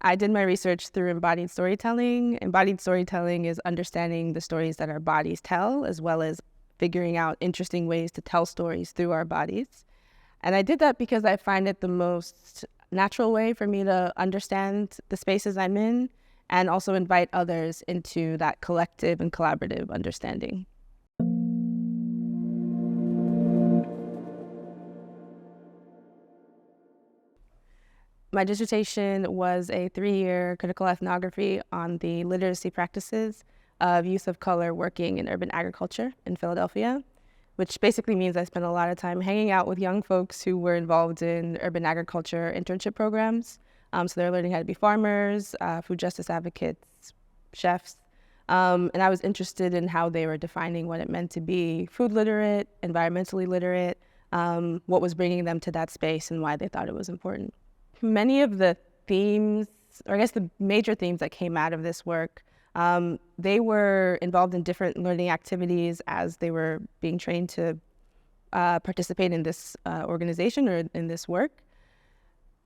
I did my research through embodied storytelling. Embodied storytelling is understanding the stories that our bodies tell, as well as figuring out interesting ways to tell stories through our bodies. And I did that because I find it the most natural way for me to understand the spaces I'm in and also invite others into that collective and collaborative understanding. My dissertation was a 3-year critical ethnography on the literacy practices of youth of color working in urban agriculture in Philadelphia, which basically means I spent a lot of time hanging out with young folks who were involved in urban agriculture internship programs. So they're learning how to be farmers, food justice advocates, chefs. And I was interested in how they were defining what it meant to be food literate, environmentally literate, what was bringing them to that space and why they thought it was important. Many of the themes, or I guess the major themes that came out of this work, they were involved in different learning activities as they were being trained to participate in this organization or in this work.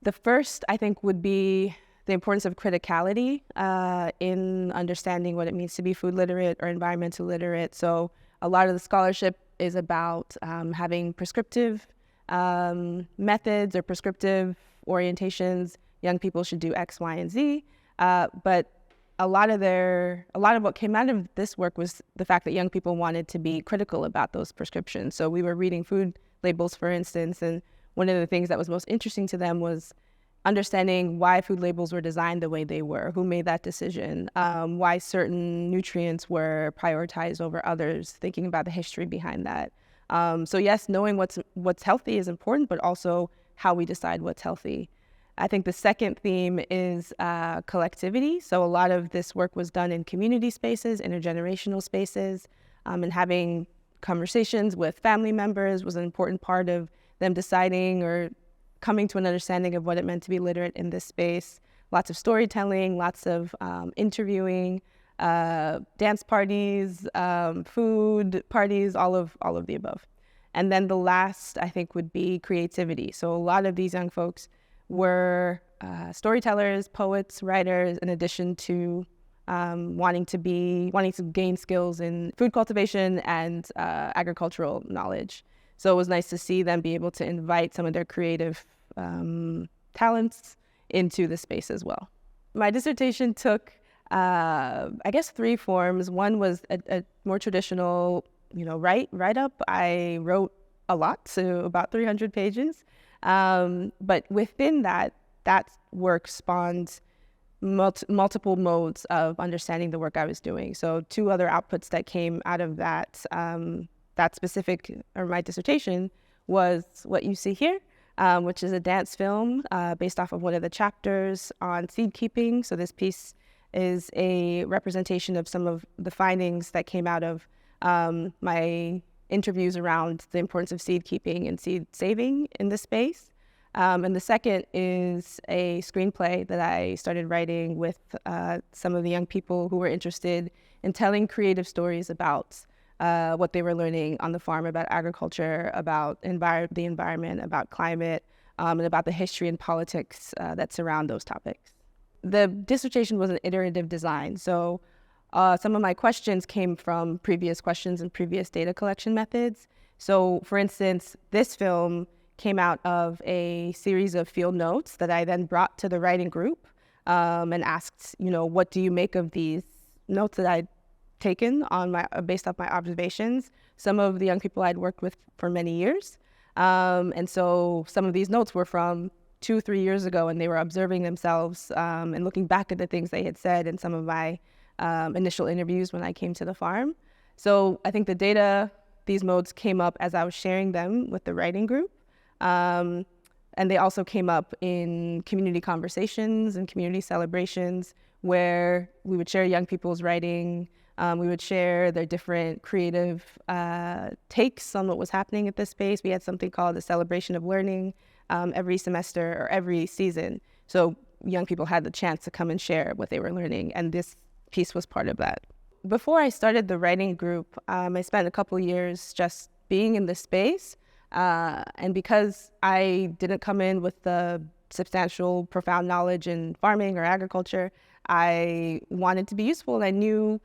The first, I think, would be the importance of criticality in understanding what it means to be food literate or environmental literate. So a lot of the scholarship is about having prescriptive methods or prescriptive orientations. Young people should do X, Y, and Z. But a lot of what came out of this work was the fact that young people wanted to be critical about those prescriptions. So we were reading food labels, for instance, and one of the things that was most interesting to them was understanding why food labels were designed the way they were, who made that decision, why certain nutrients were prioritized over others, thinking about the history behind that. So yes, knowing what's healthy is important, but also how we decide what's healthy. I think the second theme is collectivity. So a lot of this work was done in community spaces, intergenerational spaces, and having conversations with family members was an important part of them deciding or coming to an understanding of what it meant to be literate in this space. Lots of storytelling, lots of interviewing, dance parties, food parties, all of the above. And then the last, I think, would be creativity. So a lot of these young folks were storytellers, poets, writers, in addition to wanting to gain skills in food cultivation and agricultural knowledge. So it was nice to see them be able to invite some of their creative talents into the space as well. My dissertation took, I guess, 3 forms. One was a more traditional, write-up. I wrote a lot, so about 300 pages. But within that work spawned multiple modes of understanding the work I was doing. So 2 other outputs that came out of that specific, or my dissertation, was what you see here, which is a dance film based off of one of the chapters on seed keeping. So this piece is a representation of some of the findings that came out of my interviews around the importance of seed keeping and seed saving in this space. And the second is a screenplay that I started writing with some of the young people who were interested in telling creative stories about what they were learning on the farm, about agriculture, about the environment, about climate, and about the history and politics that surround those topics. The dissertation was an iterative design. So some of my questions came from previous questions and previous data collection methods. So for instance, this film came out of a series of field notes that I then brought to the writing group and asked, what do you make of these notes that I'd taken based off my observations? Some of the young people I'd worked with for many years. And so some of these notes were from 2-3 years ago, and they were observing themselves and looking back at the things they had said in some of my initial interviews when I came to the farm. So I think these modes came up as I was sharing them with the writing group. And they also came up in community conversations and community celebrations where we would share young people's writing. We would share their different creative takes on what was happening at this space. We had something called the Celebration of Learning every semester or every season. So young people had the chance to come and share what they were learning, and this piece was part of that. Before I started the writing group, I spent a couple years just being in the space. And because I didn't come in with the substantial, profound knowledge in farming or agriculture. I wanted to be useful, and I knew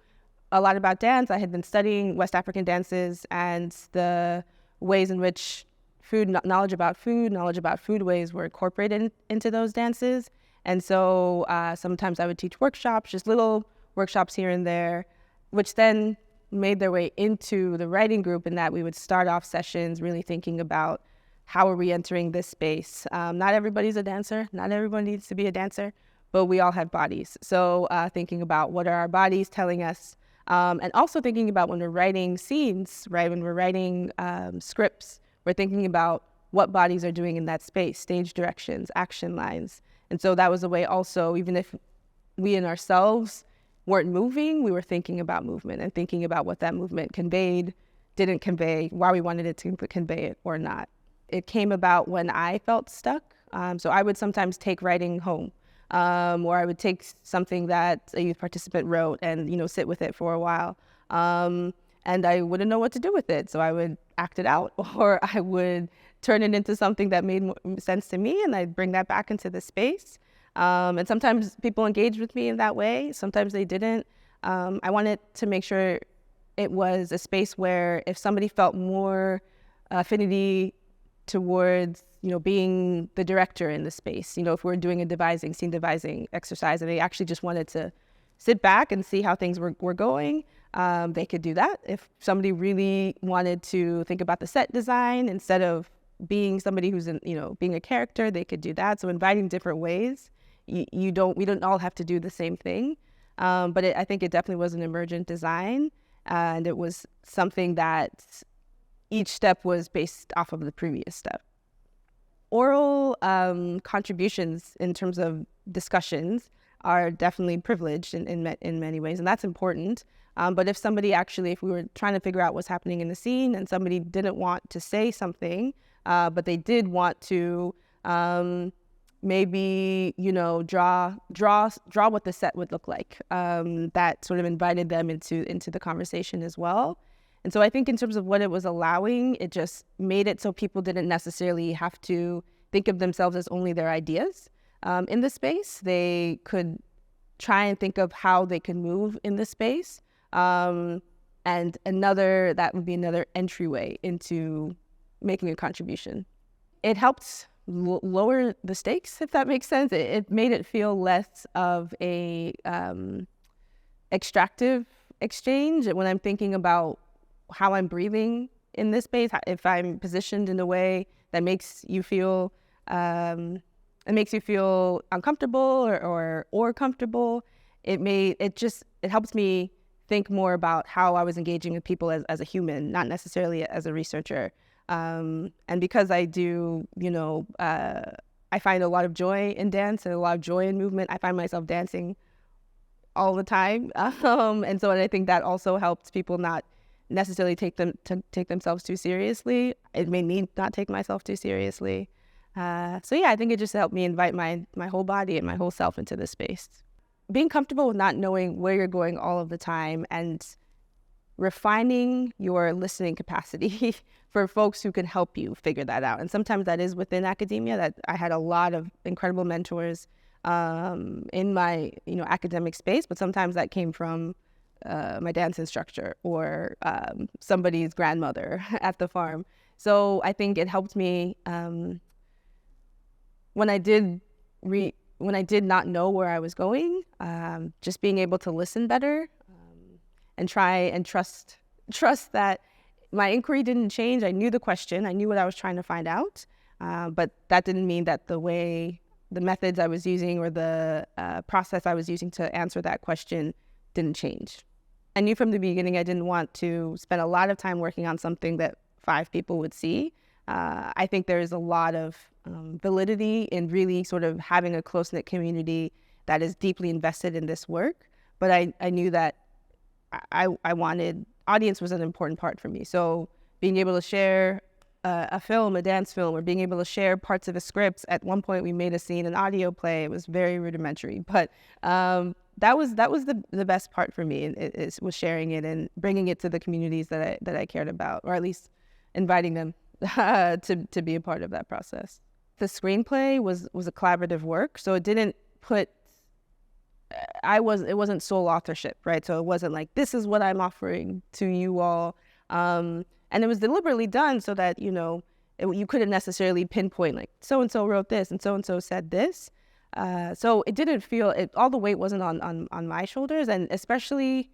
a lot about dance. I had been studying West African dances and the ways in which knowledge about foodways were incorporated into those dances. And so sometimes I would teach workshops, just little workshops here and there, which then made their way into the writing group, in that we would start off sessions really thinking about how are we entering this space. Not everybody's a dancer. Not everyone needs to be a dancer, but we all have bodies. So thinking about what are our bodies telling us, and also thinking about when we're writing scenes, right? When we're writing scripts, we're thinking about what bodies are doing in that space, stage directions, action lines. And so that was a way also, even if we in ourselves weren't moving, we were thinking about movement and thinking about what that movement conveyed, didn't convey, why we wanted it to convey it or not. It came about when I felt stuck. So I would sometimes take writing home, or I would take something that a youth participant wrote and, sit with it for a while. And I wouldn't know what to do with it. So I would act it out, or I would turn it into something that made sense to me, and I'd bring that back into the space. And sometimes people engaged with me in that way. Sometimes they didn't. I wanted to make sure it was a space where if somebody felt more affinity towards, being the director in the space, if we're doing a scene devising exercise, and they actually just wanted to sit back and see how things were going, they could do that. If somebody really wanted to think about the set design instead of being somebody who's being a character, they could do that. So inviting different ways. We don't all have to do the same thing, but I think it definitely was an emergent design, and it was something that each step was based off of the previous step. Oral contributions in terms of discussions are definitely privileged in many ways, and that's important. But if we were trying to figure out what's happening in the scene, and somebody didn't want to say something, but they did want to maybe, draw what the set would look like, that sort of invited them into the conversation as well. And so I think in terms of what it was allowing, it just made it so people didn't necessarily have to think of themselves as only their ideas in the space. They could try and think of how they could move in the space. And that would be another entryway into making a contribution. It helped lower the stakes, if that makes sense. It made it feel less of a extractive exchange when I'm thinking about how I'm breathing in this space. If I'm positioned in a way that makes you feel uncomfortable or comfortable, it helps me think more about how I was engaging with people as a human, not necessarily as a researcher. And because I do, I find a lot of joy in dance and a lot of joy in movement. I find myself dancing all the time. And I think that also helps people not necessarily take themselves too seriously. It made me not take myself too seriously. I think it just helped me invite my whole body and my whole self into the space. Being comfortable with not knowing where you're going all of the time, and refining your listening capacity for folks who can help you figure that out. And sometimes that is within academia. That I had a lot of incredible mentors in my academic space, but sometimes that came from my dance instructor or somebody's grandmother at the farm. So I think it helped me when I did not know where I was going, just being able to listen better and try and trust that my inquiry didn't change. I knew the question, I knew what I was trying to find out, but that didn't mean that the methods I was using or the process I was using to answer that question didn't change. I knew from the beginning I didn't want to spend a lot of time working on something that 5 people would see. I think there is a lot of validity in really sort of having a close-knit community that is deeply invested in this work. But I knew that I wanted, audience was an important part for me. So being able to share a dance film, or being able to share parts of a script. At one point we made a scene, an audio play. It was very rudimentary, but that was the best part for me. It was sharing it and bringing it to the communities that I cared about, or at least inviting them to be a part of that process. the screenplay was a collaborative work, so it didn't put it wasn't sole authorship, right? So it wasn't like, this is what I'm offering to you all. And it was deliberately done so that, you couldn't necessarily pinpoint like, so-and-so wrote this and so-and-so said this. So it didn't feel, all the weight wasn't on my shoulders. And especially,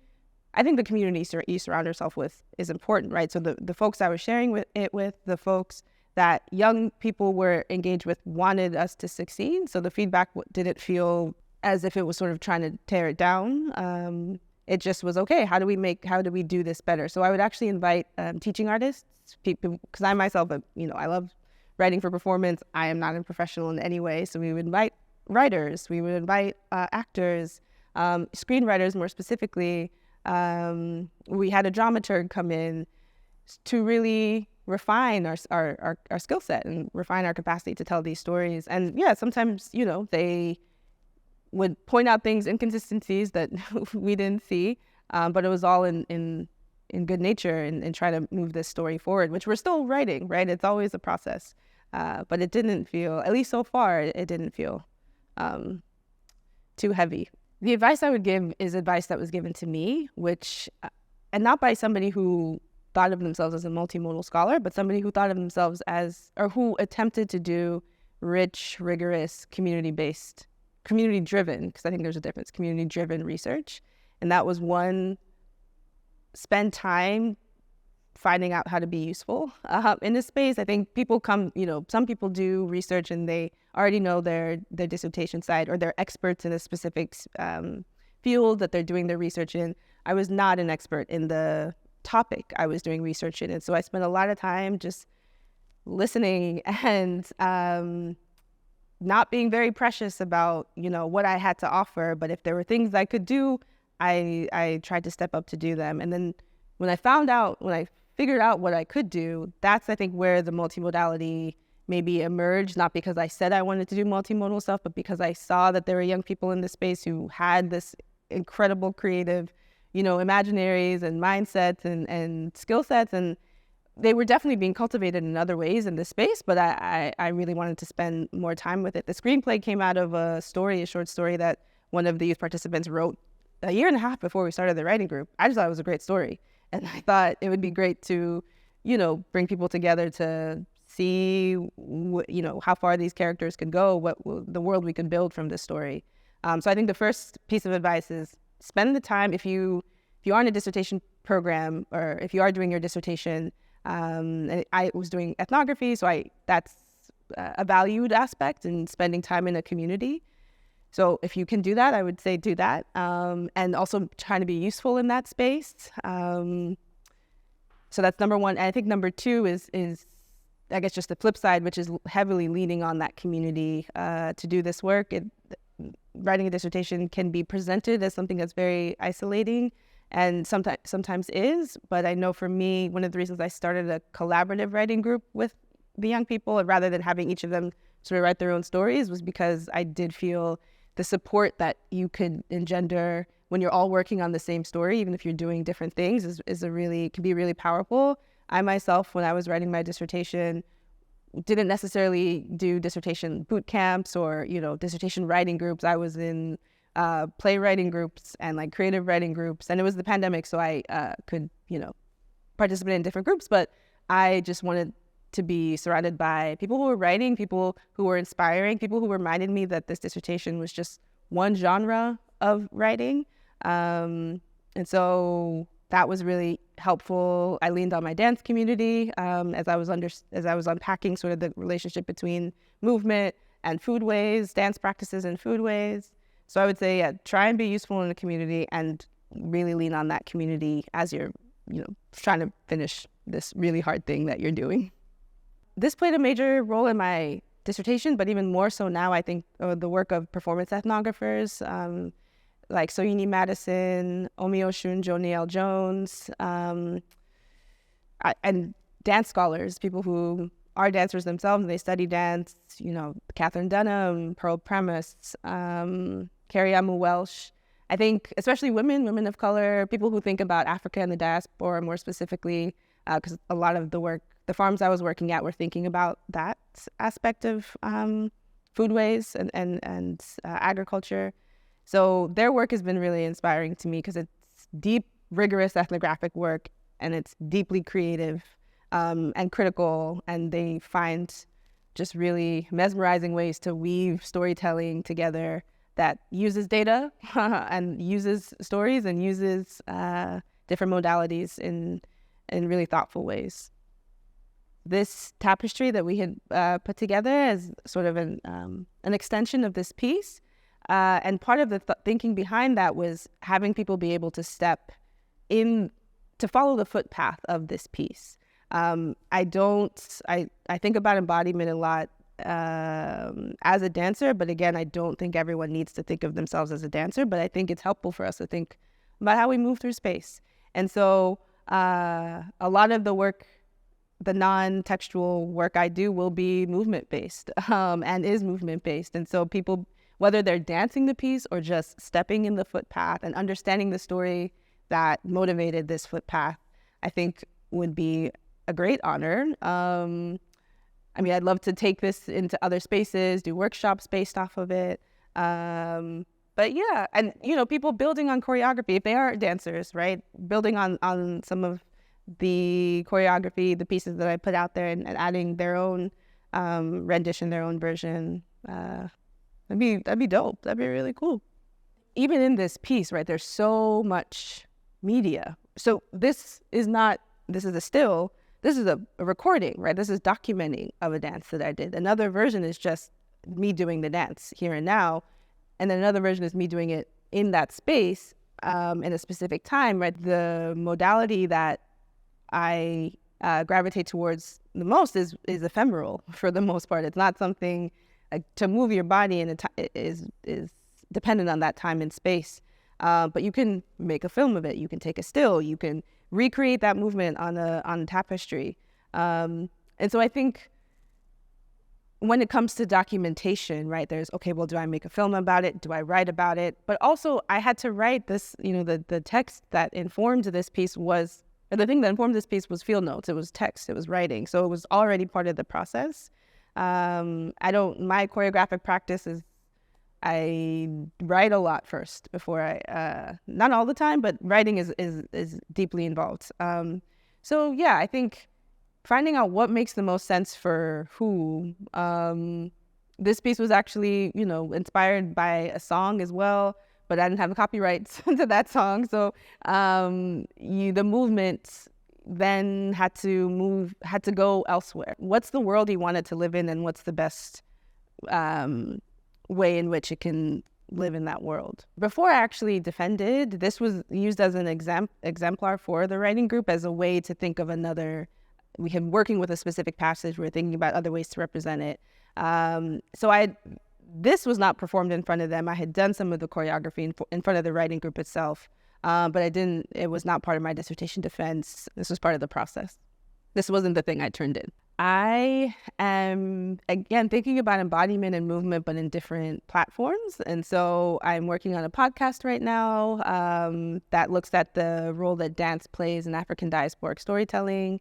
I think the community you surround yourself with is important, right? So the folks I was sharing it with, the folks that young people were engaged with wanted us to succeed. So the feedback didn't feel as if it was sort of trying to tear it down. It just was, okay, how do we do this better? So I would actually invite teaching artists, people, because I myself, I love writing for performance. I am not a professional in any way. So we would invite writers, we would invite actors, screenwriters more specifically. We had a dramaturg come in to really refine our skill set and refine our capacity to tell these stories. And yeah, sometimes, they would point out inconsistencies that we didn't see, but it was all in good nature and try to move this story forward, which we're still writing, right? It's always a process, but it didn't feel, at least so far, it didn't feel too heavy. The advice I would give is advice that was given to me, and not by somebody who thought of themselves as a multimodal scholar, but somebody who thought of themselves or who attempted to do rich, rigorous, community-driven, because I think there's a difference, community-driven research. And that was one, spend time finding out how to be useful in this space. I think people some people do research and they already know their dissertation side, or they're experts in a specific field that they're doing their research in. I was not an expert in the topic I was doing research in. And so I spent a lot of time just listening and not being very precious about, what I had to offer. But if there were things I could do, I tried to step up to do them. And then when I figured out what I could do, that's, I think, where the multimodality maybe emerged, not because I said I wanted to do multimodal stuff, but because I saw that there were young people in this space who had this incredible creative, imaginaries and mindsets and skill sets. And they were definitely being cultivated in other ways in this space, but I really wanted to spend more time with it. The screenplay came out of a short story that one of the youth participants wrote a year and a half before we started the writing group. I just thought it was a great story. And I thought it would be great to, bring people together to see, how far these characters could go, the world we could build from this story. So I think the first piece of advice is spend the time. If you are in a dissertation program, or if you are doing your dissertation, and I was doing ethnography, so that's a valued aspect in spending time in a community. So if you can do that, I would say do that, and also trying to be useful in that space. So that's number one. And I think number two is I guess just the flip side, which is heavily leaning on that community to do this work. Writing a dissertation can be presented as something that's very isolating, and sometimes is. But I know for me, one of the reasons I started a collaborative writing group with the young people, rather than having each of them sort of write their own stories, was because I did feel the support that you could engender when you're all working on the same story, even if you're doing different things, can be really powerful. I myself, when I was writing my dissertation, didn't necessarily do dissertation boot camps or, dissertation writing groups. I was in playwriting groups and like creative writing groups, and it was the pandemic, so I could, participate in different groups, but I just wanted to be surrounded by people who were writing, people who were inspiring, people who reminded me that this dissertation was just one genre of writing. And so that was really helpful. I leaned on my dance community as I was unpacking sort of the relationship between movement and foodways, dance practices and foodways. So I would say, try and be useful in the community and really lean on that community as you're, trying to finish this really hard thing that you're doing. This played a major role in my dissertation, but even more so now, I think the work of performance ethnographers, like Soyini Madison, Omi Oshun, Joniel Jones, and dance scholars, people who are dancers themselves, they study dance, Catherine Dunham, Pearl Premise, Carrie Amu Welsh. I think especially women of color, people who think about Africa and the diaspora more specifically, because a lot of the farms I was working at were thinking about that. aspect of foodways and agriculture. So their work has been really inspiring to me because it's deep, rigorous ethnographic work, and it's deeply creative and critical, and they find just really mesmerizing ways to weave storytelling together that uses data and uses stories and uses different modalities in really thoughtful ways. This tapestry that we had put together as sort of an extension of this piece, and part of the thinking behind that was having people be able to step in to follow the footpath of this piece. I think about embodiment a lot as a dancer, but again, I don't think everyone needs to think of themselves as a dancer, but I think it's helpful for us to think about how we move through space. And so a lot of the work, the non-textual work I do will be movement-based and is movement-based. And so people, whether they're dancing the piece or just stepping in the footpath and understanding the story that motivated this footpath, I think would be a great honor. I mean, I'd love to take this into other spaces, do workshops based off of it. But yeah, and people building on choreography, if they are dancers, right? Building on some of the choreography, the pieces that I put out there, and adding their own rendition, their own version. That'd be dope. That'd be really cool. Even in this piece, right, there's so much media. So this is a still, this is a recording, right? This is documenting of a dance that I did. Another version is just me doing the dance here and now. And then another version is me doing it in that space in a specific time, right? The modality that I gravitate towards the most is ephemeral for the most part. It's not something to move your body, and it is dependent on that time and space. But you can make a film of it. You can take a still. You can recreate that movement on a tapestry. And so I think when it comes to documentation, right, there's, okay, well, do I make a film about it? Do I write about it? But also I had to write this, the text that informed this piece was, or the thing that informed this piece was field notes. It was text, it was writing. So it was already part of the process. My choreographic practice is I write a lot first before I, not all the time, but writing is deeply involved. So yeah, I think finding out what makes the most sense for who. This piece was actually, inspired by a song as well, but I didn't have the copyrights to that song. So the movement then had to go elsewhere. What's the world you want it to live in, and what's the best way in which it can live in that world? Before I actually defended, this was used as an exemplar for the writing group as a way to think of another. We had working with a specific passage. We were thinking about other ways to represent it. This was not performed in front of them. I had done some of the choreography in front of the writing group itself, but it was not part of my dissertation defense. This was part of the process. This wasn't the thing I turned in. I am, again, thinking about embodiment and movement, but in different platforms. And so I'm working on a podcast right now that looks at the role that dance plays in African diasporic storytelling.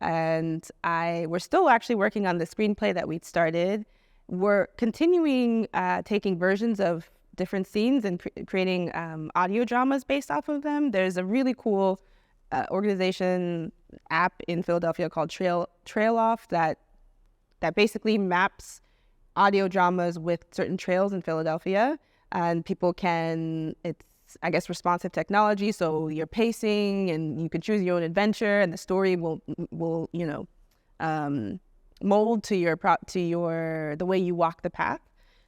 And we're still actually working on the screenplay that we'd started. We're continuing taking versions of different scenes and creating audio dramas based off of them. There's a really cool organization app in Philadelphia called Trail Off that basically maps audio dramas with certain trails in Philadelphia, and people can, it's, I guess, responsive technology, so you're pacing and you can choose your own adventure, and the story will mold to the way you walk the path.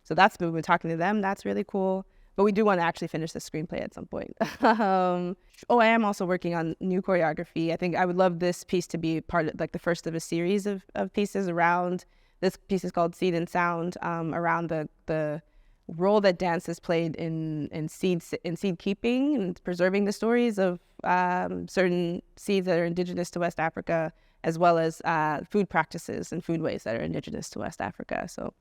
So that's been, we're talking to them. That's really cool. But we do want to actually finish the screenplay at some point. I am also working on new choreography. I think I would love this piece to be part of, like, the first of a series of pieces around, this piece is called Seed and Sound, around the role that dance has played in seed keeping and preserving the stories of certain seeds that are indigenous to West Africa, as well as food practices and food ways that are indigenous to West Africa. So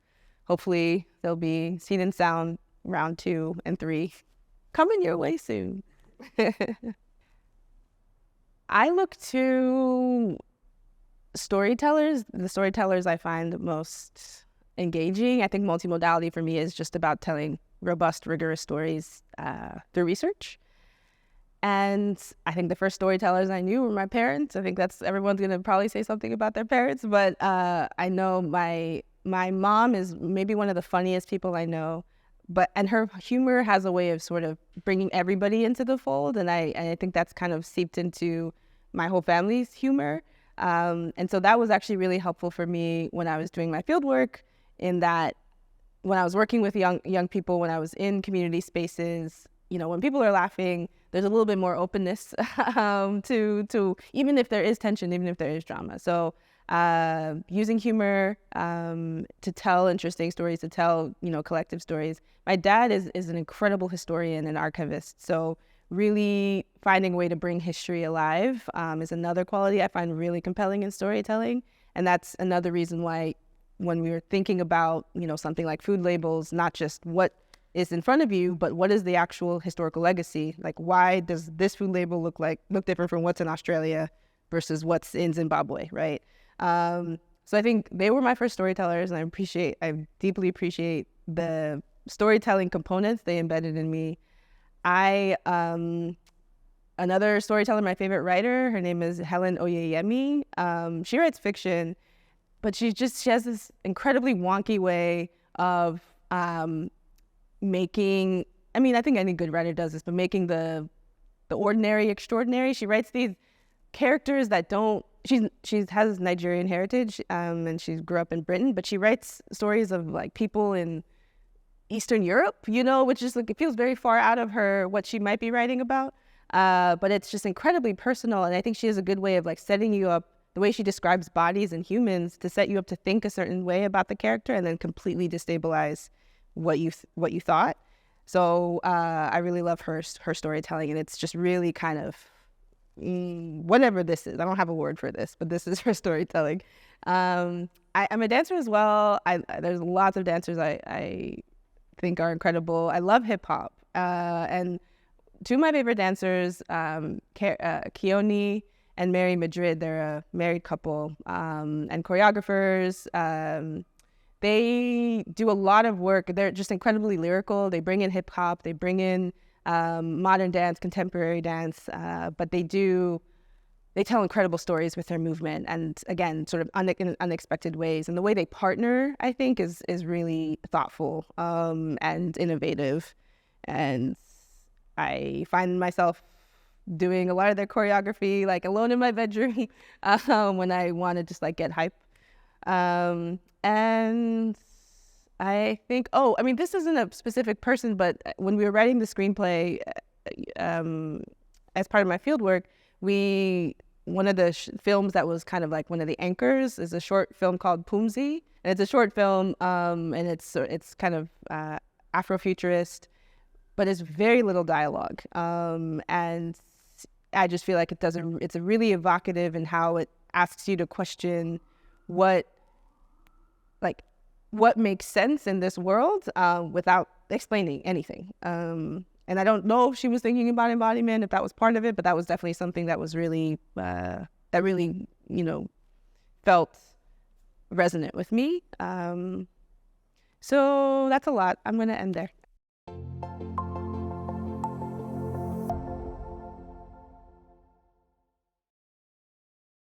hopefully there'll be Seed and Sound round 2 and 3 coming your way soon. I look to the storytellers I find most engaging. I think multimodality for me is just about telling robust, rigorous stories through research. And I think the first storytellers I knew were my parents. I think everyone's gonna probably say something about their parents, but I know my mom is maybe one of the funniest people I know, and her humor has a way of sort of bringing everybody into the fold, and I think that's kind of seeped into my whole family's humor. And so that was actually really helpful for me when I was doing my field work, in that when I was working with young people, when I was in community spaces, when people are laughing, there's a little bit more openness to even if there is tension, even if there is drama. So using humor to tell interesting stories, to tell collective stories. My dad is an incredible historian and archivist, so really finding a way to bring history alive is another quality I find really compelling in storytelling. And that's another reason why when we were thinking about something like food labels, not just what is in front of you, but what is the actual historical legacy? Like, why does this food label look different from what's in Australia versus what's in Zimbabwe, right? So I think they were my first storytellers, and I deeply appreciate the storytelling components they embedded in me. Another storyteller, my favorite writer, her name is Helen Oyeyemi. She writes fiction, but she has this incredibly wonky way of making, I think any good writer does this, but making the ordinary extraordinary. She writes these characters that she has Nigerian heritage, and she grew up in Britain, but she writes stories of like people in Eastern Europe, which is it feels very far out of what she might be writing about. But it's just incredibly personal. And I think she has a good way of setting you up, the way she describes bodies and humans, to set you up to think a certain way about the character and then completely destabilize what you thought. So I really love her storytelling, and it's just really kind of whatever this is. I don't have a word for this, but this is her storytelling. I'm a dancer as well. There's lots of dancers I think are incredible. I love hip hop, and two of my favorite dancers, Keoni and Mary Madrid. They're a married couple, and choreographers. They do a lot of work. They're just incredibly lyrical. They bring in hip hop. They bring in modern dance, contemporary dance, but they tell incredible stories with their movement, and again, sort of in unexpected ways. And the way they partner, I think, is really thoughtful and innovative. And I find myself doing a lot of their choreography, alone in my bedroom, when I want to just get hype. And I think, this isn't a specific person, but when we were writing the screenplay, as part of my field work, one of the films that was kind of one of the anchors is a short film called Pumzi. And it's a short film, and it's kind of Afrofuturist, but it's very little dialogue. And I just feel like it's really evocative in how it asks you to question what makes sense in this world without explaining anything. And I don't know if she was thinking about embodiment, if that was part of it, but that was definitely something that was really, felt resonant with me. So that's a lot. I'm going to end there.